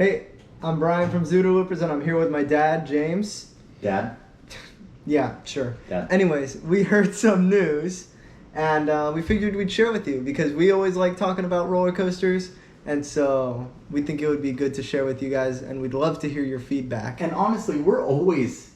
Hey, I'm Bryan from Zooder Loopers, and I'm here with my dad, James. Dad? Yeah, sure. Dad. Anyways, we heard some news, and we figured we'd share with you because we always like talking about roller coasters, and so we think it would be good to share with you guys, and we'd love to hear your feedback. And honestly, we're always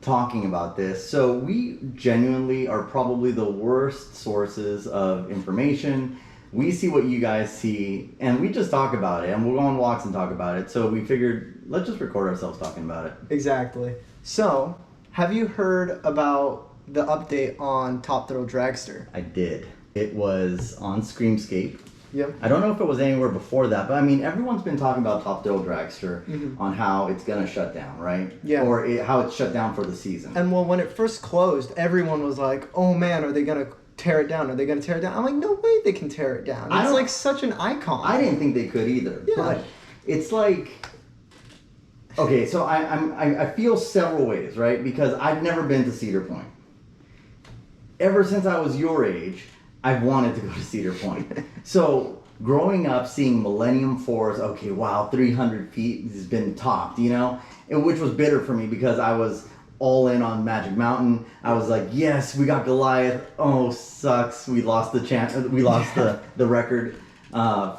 talking about this, so we genuinely are probably the worst sources of information. We see what you guys see, and we just talk about it, and we'll go on walks and talk about it. So we figured, let's just record ourselves talking about it. Exactly. So, have you heard about the update on Top Thrill Dragster? I did. It was on Screamscape. Yep. I don't know if it was anywhere before that, but I mean, everyone's been talking about Top Thrill Dragster on how it's going to shut down, right? Yeah. Or how it's shut down for the season. And well, when it first closed, everyone was like, oh man, are they going to tear it down? Are they going to tear it down? I'm like, no way they can tear it down. It's like such an icon. I didn't think they could either. Yeah. But it's like, okay, so I feel several ways, right? Because I've never been to Cedar Point. Ever since I was your age, I've wanted to go to Cedar Point. So growing up, seeing Millennium Force, okay, wow, 300 feet has been topped, you know? And which was bitter for me because I was all in on Magic Mountain. I was like, yes, we got Goliath. Oh, sucks. We lost the the record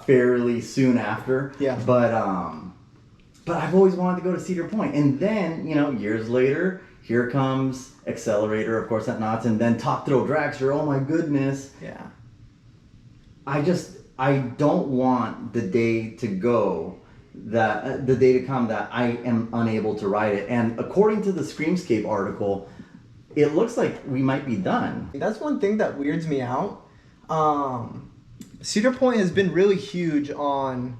fairly soon after. Yeah. But I've always wanted to go to Cedar Point. And then, you know, years later, here comes Accelerator, of course, at Knott's, and then Top Thrill Dragster. Oh my goodness. Yeah. I don't want the day to go the day to come that I am unable to ride it. And according to the Screamscape article, it looks like we might be done. That's one thing that weirds me out. Cedar Point has been really huge on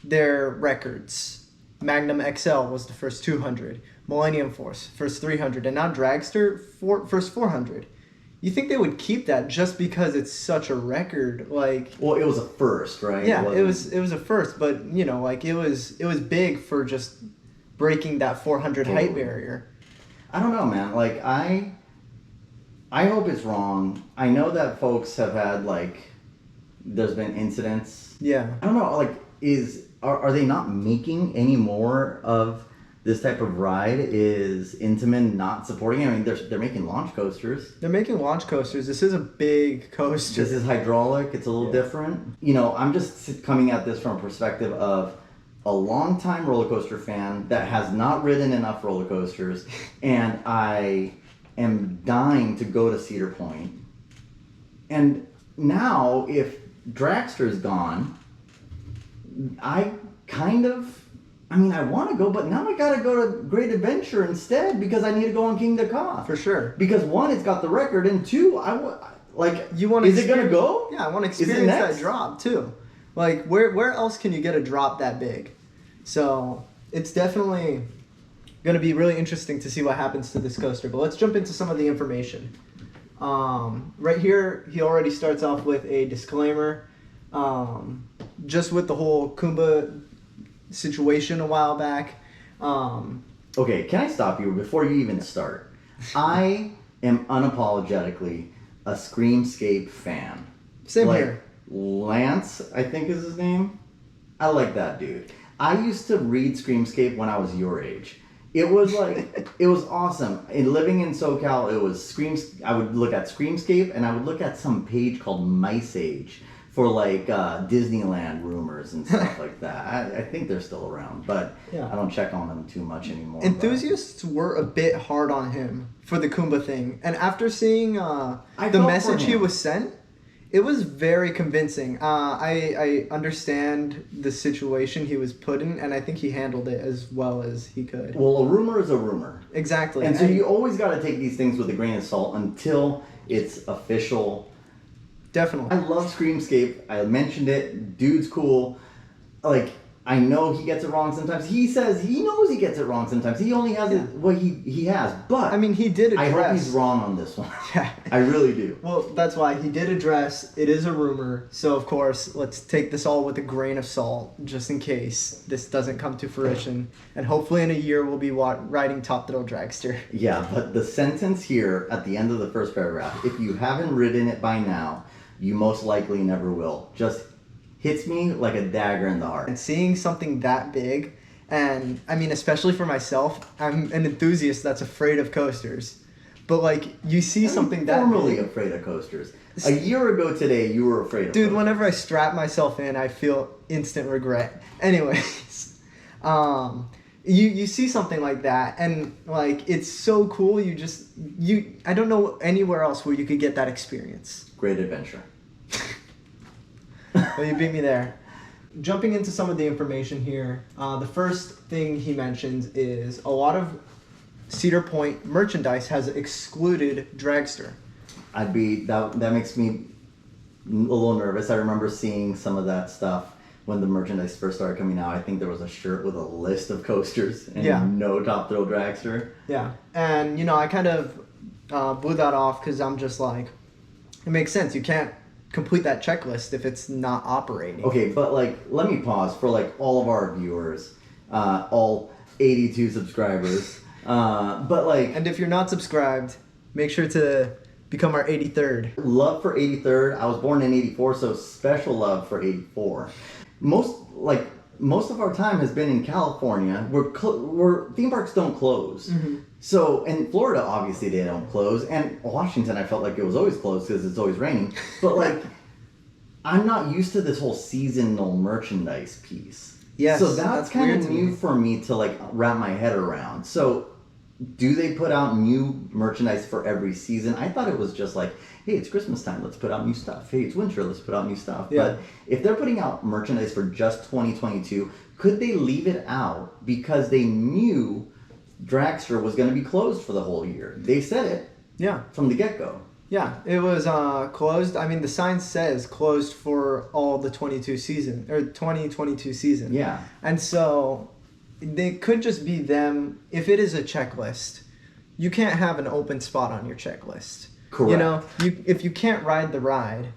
their records. Magnum XL was the first 200, Millennium Force first 300, and now Dragster first 400. You think they would keep that just because it's such a record? Like, well, it was a first, right? Yeah, it was a first, but you know, like it was big for just breaking that 400 height barrier. I don't know, man. Like I hope it's wrong. I know that folks have had there's been incidents. Yeah. I don't know. Like, are they not making any more of this type of ride? Is Intamin not supporting it? I mean, they're making launch coasters. They're making launch coasters. This is a big coaster. This is hydraulic. It's a little different. You know, I'm just coming at this from a perspective of a longtime roller coaster fan that has not ridden enough roller coasters, and I am dying to go to Cedar Point. And now, if Dragster is gone, I want to go, but now I got to go to Great Adventure instead because I need to go on King Ka. For sure. Because one, it's got the record, and two, you want to. Is it gonna go? Yeah, I want to experience that drop too. Like, where else can you get a drop that big? So it's definitely going to be really interesting to see what happens to this coaster. But let's jump into some of the information. Right here, he already starts off with a disclaimer. Just with the whole Kumba situation a while back. Okay, can I stop you before you even start? I am unapologetically a Screamscape fan. Same here. Lance, I think is his name. I like that dude. I used to read Screamscape when I was your age. It was it was awesome. And living in SoCal, it was I would look at Screamscape and I would look at some page called Mice Age for Disneyland rumors and stuff like that. I think they're still around, but I don't check on them too much anymore. Enthusiasts were a bit hard on him for the Kumba thing. And after seeing the message he was sent, it was very convincing. I understand the situation he was put in, and I think he handled it as well as he could. Well, a rumor is a rumor. Exactly. And so you always got to take these things with a grain of salt until it's official. Definitely. I love Screamscape. I mentioned it. Dude's cool. I know he gets it wrong sometimes. He says he knows he gets it wrong sometimes. He only has he has. But I mean, he did address. I hope he's wrong on this one. Yeah. I really do. Well, that's why he did address it is a rumor. So, of course, let's take this all with a grain of salt just in case this doesn't come to fruition. And hopefully in a year we'll be riding Top Thrill Dragster. Yeah, but the sentence here at the end of the first paragraph, if you haven't ridden it by now, you most likely never will. Just hits me like a dagger in the heart. And seeing something that big And I mean, especially for myself, I'm an enthusiast that's afraid of coasters. But like, you see something that formerly big. afraid of coasters. A year ago today, you were afraid of Dude, coasters. whenever I strap myself in, I feel instant regret. Anyways, you see something like that, and like it's so cool. I don't know anywhere else where you could get that experience. Great adventure. Well, you beat me there. Jumping into some of the information here, the first thing he mentions is a lot of Cedar Point merchandise has excluded Dragster. That makes me a little nervous. I remember seeing some of that stuff when the merchandise first started coming out. I think there was a shirt with a list of coasters and no Top Thrill Dragster. Yeah, and I kind of blew that off because I'm just like, it makes sense. You can't complete that checklist if it's not operating. Okay, but like, let me pause for like all of our viewers, all 82 subscribers. But like, and if you're not subscribed, make sure to become our 83rd. Love for 83rd. I was born in 84, so special love for 84. Most of our time has been in California, where theme parks don't close. Mm-hmm. So in Florida, obviously they don't close, and Washington, I felt like it was always closed because it's always raining. But like, I'm not used to this whole seasonal merchandise piece. Yes, so that's kind weird of new for me to like wrap my head around. So do they put out new merchandise for every season? I thought it was just like, hey, it's Christmas time, let's put out new stuff. Hey, it's winter, let's put out new stuff. Yeah. But if they're putting out merchandise for just 2022, could they leave it out because they knew Dragster was going to be closed for the whole year? They said it. Yeah. From the get-go. Yeah, it was closed. I mean, the sign says closed for all the 2022 season. Yeah. And so they could just be them. If it is a checklist, you can't have an open spot on your checklist. Correct. If you can't ride the ride,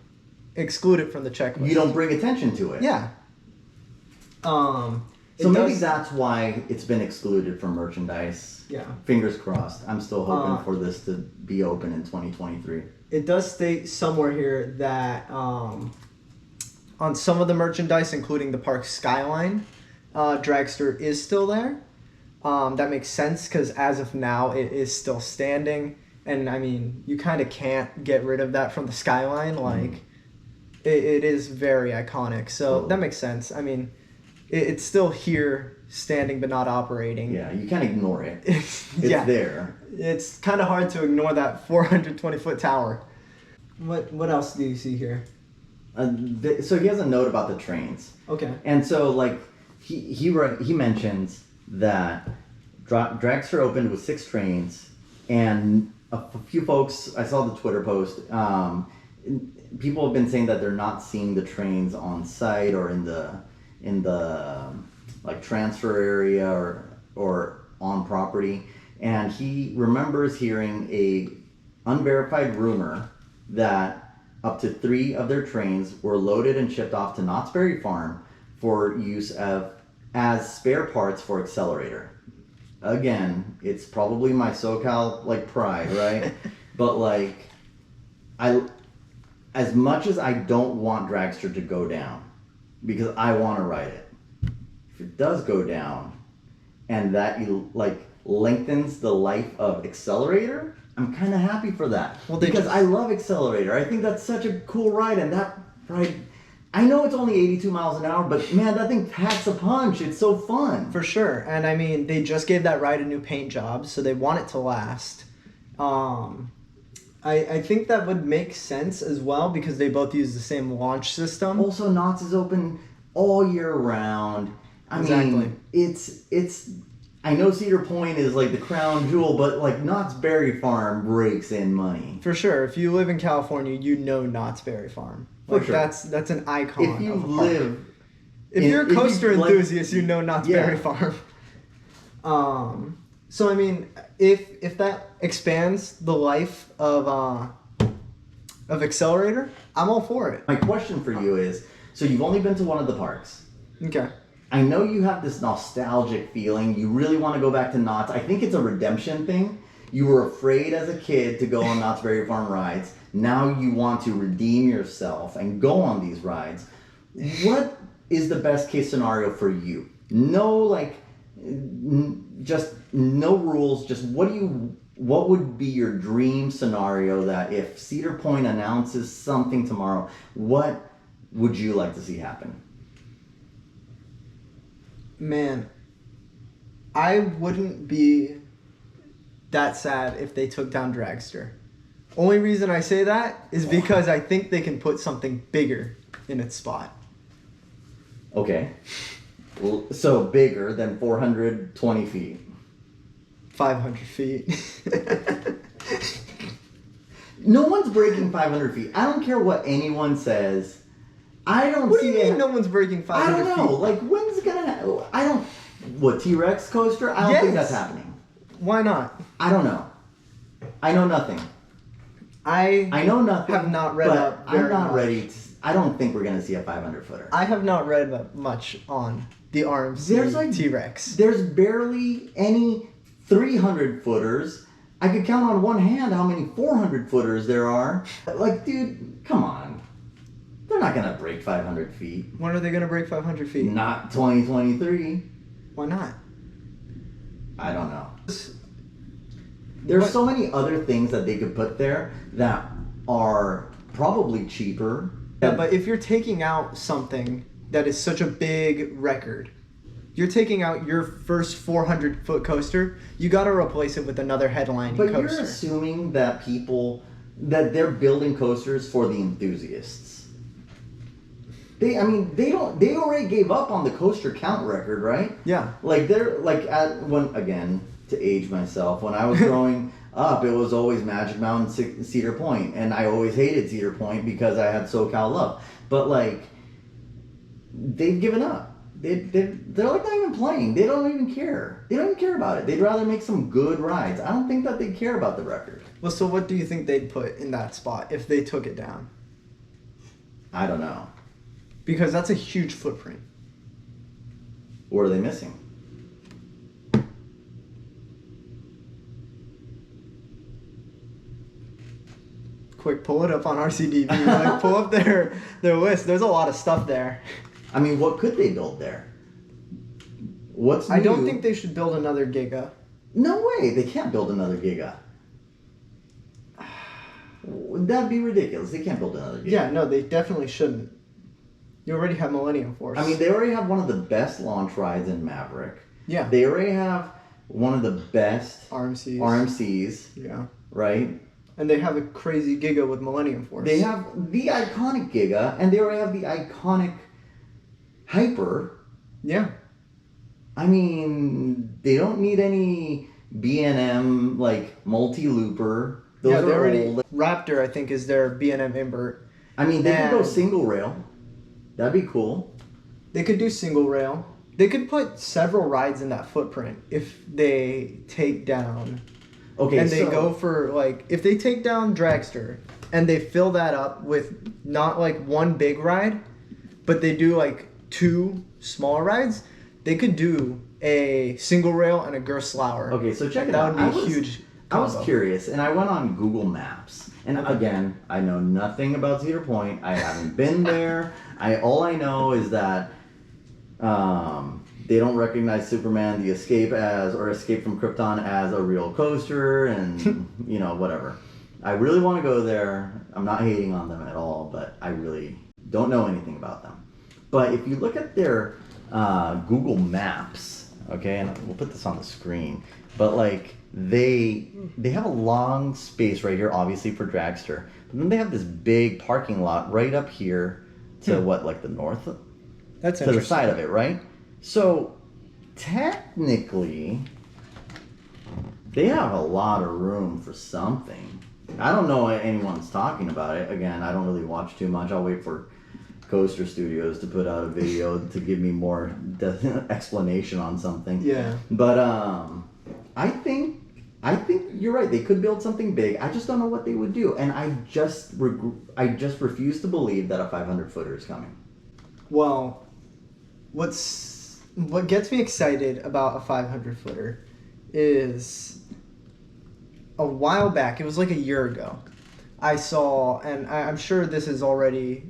exclude it from the checklist. You don't bring attention to it. Yeah. So maybe that's why it's been excluded from merchandise. Yeah. Fingers crossed. I'm still hoping for this to be open in 2023. It does state somewhere here that on some of the merchandise, including the park skyline, Dragster is still there. That makes sense because as of now, it is still standing. And I mean, you kind of can't get rid of that from the skyline. Like, it is very iconic. So that makes sense. I mean, it's still here, standing but not operating. Yeah, you can't ignore it. It's yeah. there. It's kind of hard to ignore that 420-foot tower. What else do you see here? So he has a note about the trains. Okay. And so like he mentions that Dragster opened with 6 trains, and a few folks, I saw the Twitter post, people have been saying that they're not seeing the trains on site or in the like transfer area or on property. And he remembers hearing a unverified rumor that up to 3 of their trains were loaded and shipped off to Knott's Berry Farm for use as spare parts for Accelerator. Again, it's probably my SoCal like pride, right? But like, as much as I don't want Dragster to go down, because I want to ride it, if it does go down, and that like lengthens the life of Accelerator, I'm kind of happy for that. Well, because I love Accelerator. I think that's such a cool ride, and that ride, I know it's only 82 miles an hour, but man, that thing packs a punch. It's so fun. For sure. And I mean, they just gave that ride a new paint job, so they want it to last. I think that would make sense as well because they both use the same launch system. Also, Knott's is open all year round. I mean, it's. I know Cedar Point is like the crown jewel, but like Knott's Berry Farm rakes in money. For sure. If you live in California, you know Knott's Berry Farm. Like, sure. That's an icon. If you live, if you're a coaster enthusiast, you know Knott's Berry Farm. So I mean, if that expands the life of Accelerator, I'm all for it. My question for you is: so you've only been to one of the parks. Okay. I know you have this nostalgic feeling. You really want to go back to Knott's. I think it's a redemption thing. You were afraid as a kid to go on Knott's Berry Farm rides. Now you want to redeem yourself and go on these rides. What is the best case scenario for you? No, like just no rules. Just what would be your dream scenario that if Cedar Point announces something tomorrow, what would you like to see happen? Man, I wouldn't be that sad if they took down Dragster. Only reason I say that is because I think they can put something bigger in its spot. Okay. So bigger than 420 feet. 500 feet. No one's breaking 500 feet. I don't care what anyone says. I don't What see do you mean it. no one's breaking 500 feet? I don't know. Like, when's it gonna... I don't... What, T-Rex coaster? I don't think that's happening. Why not? I don't know. I know nothing. I know nothing. have not read up I'm very not much. ready to... I don't think we're gonna see a 500-footer. I have not read up much on the RMC T-Rex. There's barely any 300-footers. I could count on one hand how many 400-footers there are. Like, dude, come on. They're not gonna break 500 feet. When are they gonna break 500 feet? Not 2023. Why not? I don't know. There's so many other things that they could put there that are probably cheaper. Yeah, but if you're taking out something that is such a big record, you're taking out your first 400-foot coaster, you got to replace it with another headlining But coaster. you're assuming that they're building coasters for the enthusiasts. They already gave up on the coaster count record, right? Yeah. Like again, to age myself, when I was growing up, it was always Magic Mountain, Cedar Point, and I always hated Cedar Point because I had SoCal love. But like, they've given up. They're like not even playing. They don't even care. They don't even care about it. They'd rather make some good rides. I don't think that they care about the record. Well, so what do you think they'd put in that spot if they took it down? I don't know. Because that's a huge footprint. What are they missing? Quick, pull it up on RCDB. Like, pull up their list. There's a lot of stuff there. I mean, what could they build there? What's new? I don't think they should build another Giga. No way. They can't build another Giga. That'd be ridiculous. They can't build another Giga. Yeah, no, they definitely shouldn't. You already have Millennium Force. I mean, they already have one of the best launch rides in Maverick. Yeah. They already have one of the best RMCs. Yeah. Right? And they have a crazy Giga with Millennium Force. They have the iconic Giga, and they already have the iconic Hyper. Yeah. I mean, they don't need any B&M, like, multi-looper. Those are old. Raptor, I think, is their B&M invert. I mean, they could go single rail. That'd be cool. They could do single rail. They could put several rides in that footprint if they take down... Okay, and they go for, like, if they take down Dragster and they fill that up with not, like, one big ride, but they do, like, 2 smaller rides, they could do a single rail and a Gerstlauer. Okay, so check it out. That would be a huge combo. I was curious, and I went on Google Maps. And again, I know nothing about Cedar Point. I haven't been there. All I know is that they don't recognize Superman the Escape from Krypton as a real coaster, and you know, whatever. I really want to go there. I'm not hating on them at all, but I really don't know anything about them. But if you look at their Google Maps, okay, and we'll put this on the screen, but like they have a long space right here, obviously for Dragster, but then they have this big parking lot right up here to the north? That's to the side of it, right? So technically, they have a lot of room for something. I don't know what anyone's talking about it. Again, I don't really watch too much. I'll wait for Coaster Studios to put out a video to give me more explanation on something. Yeah. But I think you're right. They could build something big. I just don't know what they would do, and I just refuse to believe that a 500-footer is coming. Well, what gets me excited about a 500-footer is a while back, it was like a year ago, I saw, and I'm sure this has already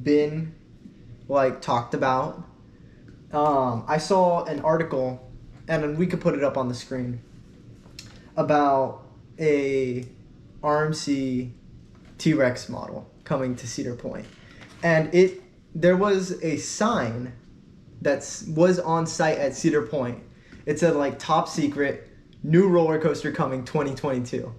been like talked about, I saw an article and we could put it up on the screen, about a RMC T-Rex model coming to Cedar Point. And there was a sign that was on site at Cedar Point. It said like top secret, new roller coaster coming 2022.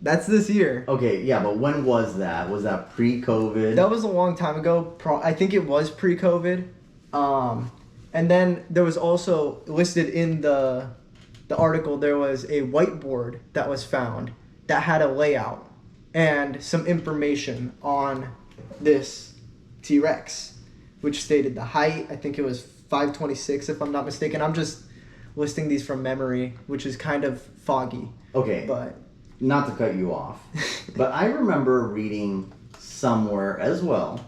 That's this year. Okay, yeah, but when was that? Was that pre-COVID? That was a long time ago. I think it was pre-COVID. And then there was also listed in the article, there was a whiteboard that was found that had a layout and some information on this T-Rex, which stated the height. I think it was 526 if I'm not mistaken. I'm just listing these from memory, which is kind of foggy. Okay. But not to cut you off, but I remember reading somewhere as well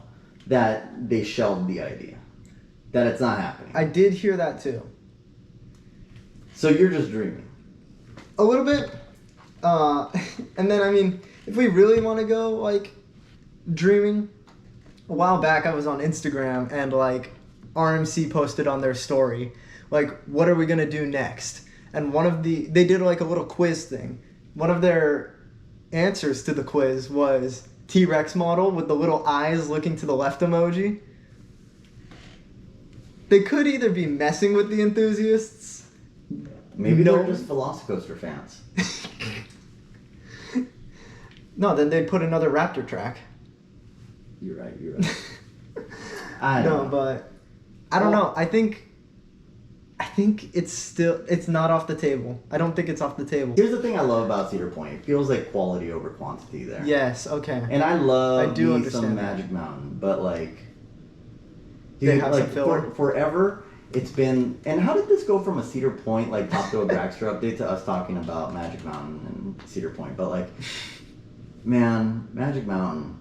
that they shelved the idea, that it's not happening. I did hear that too. So you're just dreaming. A little bit. And then, I mean, if we really want to go, like, dreaming, a while back I was on Instagram and, like, RMC posted on their story, like, what are we going to do next? And they did, like, a little quiz thing. One of their answers to the quiz was T-Rex model with the little eyes looking to the left emoji. They could either be messing with the enthusiasts. Maybe they're just Velocicoaster fans. No, then they'd put another Raptor track. You're right. I know. No, but I don't know. I think it's not off the table. I don't think it's off the table. Here's the thing I love about Cedar Point. It feels like quality over quantity there. Yes, okay. And I love I do me understand some that. Magic Mountain, but like, They dude, have like some filler. forever it's been. And how did this go from a Cedar Point like top to a Dragster update to us talking about Magic Mountain and Cedar Point? But like, man, Magic Mountain.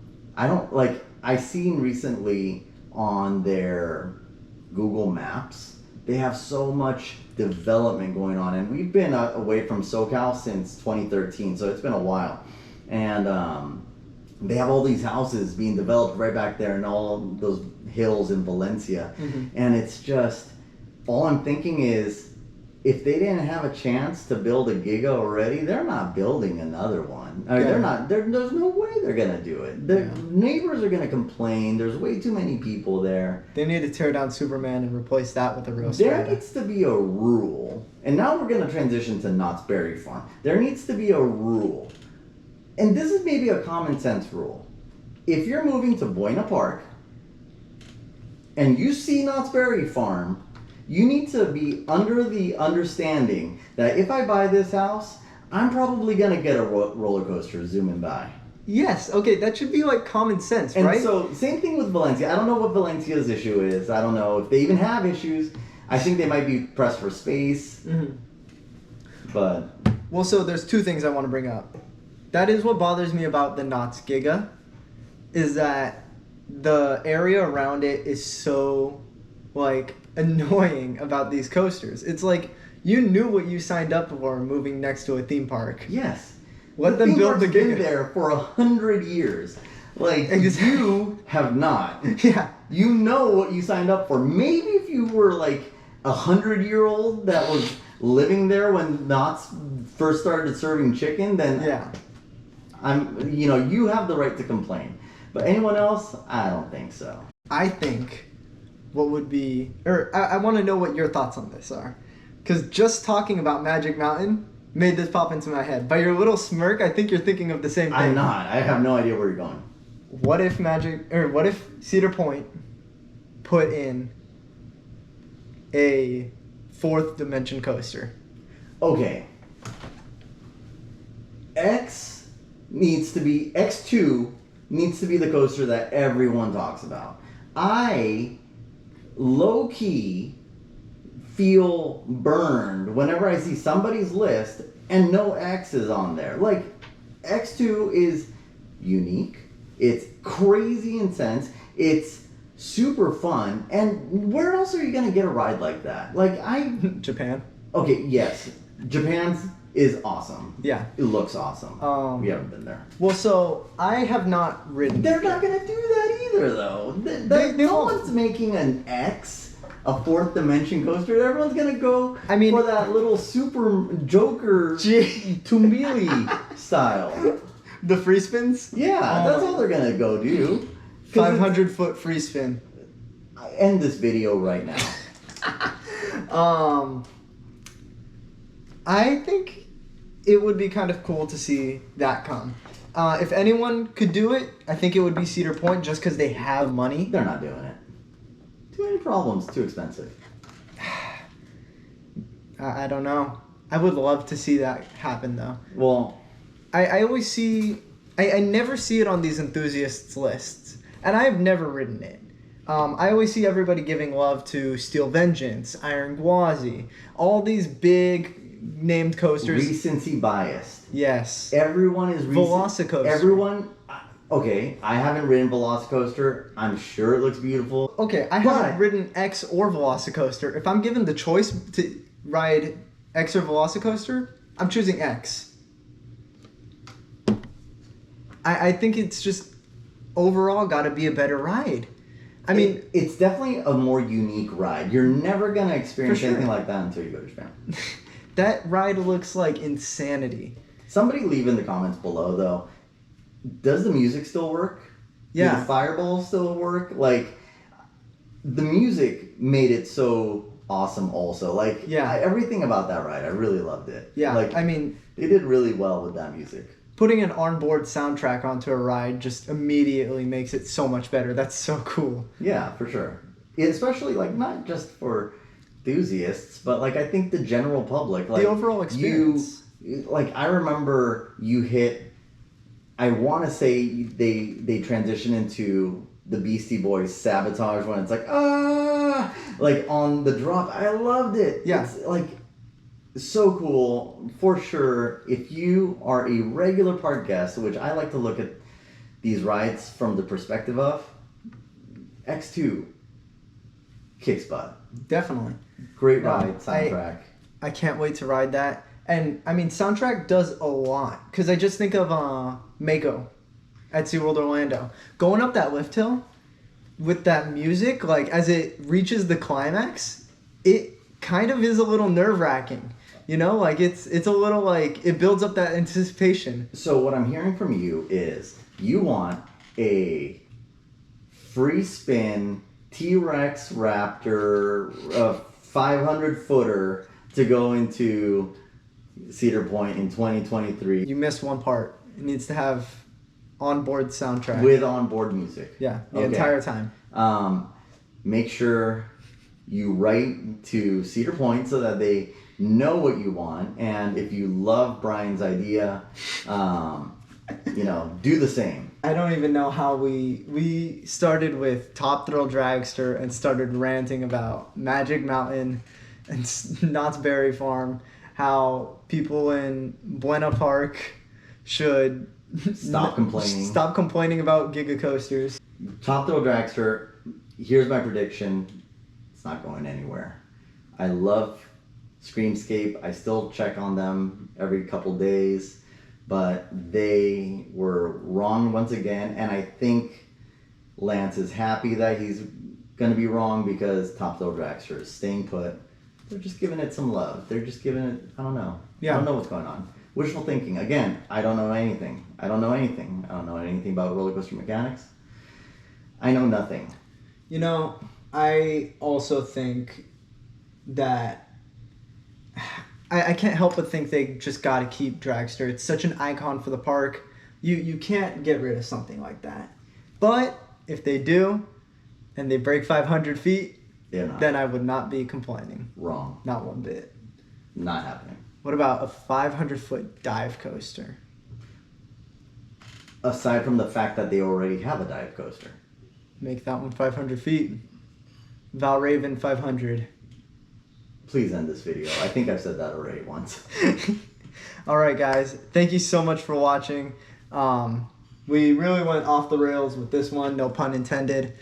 I seen recently on their Google Maps, they have so much development going on, and we've been away from SoCal since 2013, so it's been a while. And they have all these houses being developed right back there in all those hills in Valencia. Mm-hmm. And it's just, all I'm thinking is, if they didn't have a chance to build a Giga already, they're not building another one. I mean, Yeah. there's no way they're going to do it. The neighbors are going to complain. There's way too many people there. They need to tear down Superman and replace that with a real There Strata. needs to be a rule. And now we're going to transition to Knott's Berry Farm. There needs to be a rule. And this is maybe a common sense rule. If you're moving to Buena Park and you see Knott's Berry Farm, you need to be under the understanding that if I buy this house, I'm probably going to get a roller coaster zooming by. Yes, okay, that should be like common sense, And right? so, same thing with Valencia. I don't know what Valencia's issue is. I don't know if they even have issues. I think they might be pressed for space. Mm-hmm. But Well, so there's two things I want to bring up. That is what bothers me about the Knott's Giga, is that the area around it is so, like, annoying about these coasters. It's like, you knew what you signed up for moving next to a theme park. yes, Let them build the theme park's been Giga. there for 100 years. Like, Exactly. you have not. Yeah. You know what you signed up for. Maybe if you were like 100-year-old that was living there when Knott's first started serving chicken, then Yeah. you have the right to complain. But anyone else, I don't think so. I think what would be, or I want to know what your thoughts on this are. Because just talking about Magic Mountain made this pop into my head. By your little smirk, I think you're thinking of the same thing. I'm not. I have no idea where you're going. What if Cedar Point put in a fourth dimension coaster? Okay. X2 needs to be the coaster that everyone talks about. I low-key feel burned whenever I see somebody's list and no X is on there. Like, X2 is unique. It's crazy intense. It's super fun. And where else are you going to get a ride like that? Japan. Okay, yes. Japan's is awesome. Yeah. It looks awesome. We haven't been there. Well, so I have not ridden. They're not going to do that either, though. They won't. Someone's making an X a fourth dimension coaster, everyone's gonna go I mean, for that little super Joker Tumbili style. The free spins? Yeah, that's all they're gonna go do. 500-foot free spin. I end this video right now. I think it would be kind of cool to see that come. If anyone could do it, I think it would be Cedar Point just because they have money. They're not doing it. Too many problems, too expensive. I don't know. I would love to see that happen though. Well, I always see, I never see it on these enthusiasts lists, and I've never ridden it. I always see everybody giving love to Steel Vengeance, Iron Gwazi, all these big named coasters. recency biased. Yes. Everyone is Velocicoaster. Everyone. Okay, I haven't ridden Velocicoaster. I'm sure it looks beautiful. Okay, I haven't ridden X or Velocicoaster. If I'm given the choice to ride X or Velocicoaster, I'm choosing X. I think it's just overall got to be a better ride. I mean, it's definitely a more unique ride. You're never gonna experience For sure. anything like that until you go to Japan. that ride looks like insanity. Somebody leave in the comments below though. Does the music still work? Yeah. Do the fireballs still work? Like, the music made it so awesome also. Like, Yeah. everything about that ride, I really loved it. Yeah, Like, I mean, they did really well with that music. putting an onboard soundtrack onto a ride just immediately makes it so much better. That's so cool. Yeah, for sure. Especially, like, not just for enthusiasts, but, like, I think the general public. Like, The overall experience. Like, I remember you hit, I want to say they transition into the Beastie Boys Sabotage when it's like, like, on the drop. I loved it. Yeah. It's, like, so cool. For sure, if you are a regular park guest, which I like to look at these rides from the perspective of, X2 kicks butt. Definitely. Great ride, soundtrack. I can't wait to ride that. And I mean, soundtrack does a lot. Because I just think of Mako at SeaWorld Orlando. Going up that lift hill with that music, like as it reaches the climax, it kind of is a little nerve-wracking. You know, like it's a little like, it builds up that anticipation. So what I'm hearing from you is you want a free spin T-Rex Raptor 500-footer to go into Cedar Point in 2023. You missed one part. It needs to have onboard soundtrack. With onboard music. Yeah, the entire time. Make sure you write to Cedar Point so that they know what you want, and if you love Bryan's idea, do the same. I don't even know how we started with Top Thrill Dragster and started ranting about Magic Mountain and Knott's Berry Farm, how people in Buena Park should Stop complaining about Giga coasters. Top Thrill Dragster, here's my prediction. It's not going anywhere. I love Screamscape. I still check on them every couple days, but they were wrong once again, and I think Lance is happy that he's going to be wrong because Top Thrill Dragster is staying put. They're just giving it some love. They're just giving it, I don't know. Yeah. I don't know what's going on. Wishful thinking. Again, I don't know anything. I don't know anything about roller coaster mechanics. I know nothing. You know, I also think that I can't help but think they just got to keep Dragster. It's such an icon for the park. You can't get rid of something like that. But if they do, and they break 500 feet, then I would not be complaining. Wrong. Not one bit. Not happening. What about a 500-foot dive coaster? Aside from the fact that they already have a dive coaster. Make that one 500 feet. Valraven 500. Please end this video. I think I've said that already once. All right, guys. Thank you so much for watching. We really went off the rails with this one, no pun intended.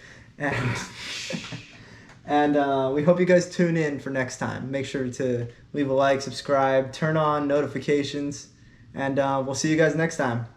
And we hope you guys tune in for next time. Make sure to leave a like, subscribe, turn on notifications, and we'll see you guys next time.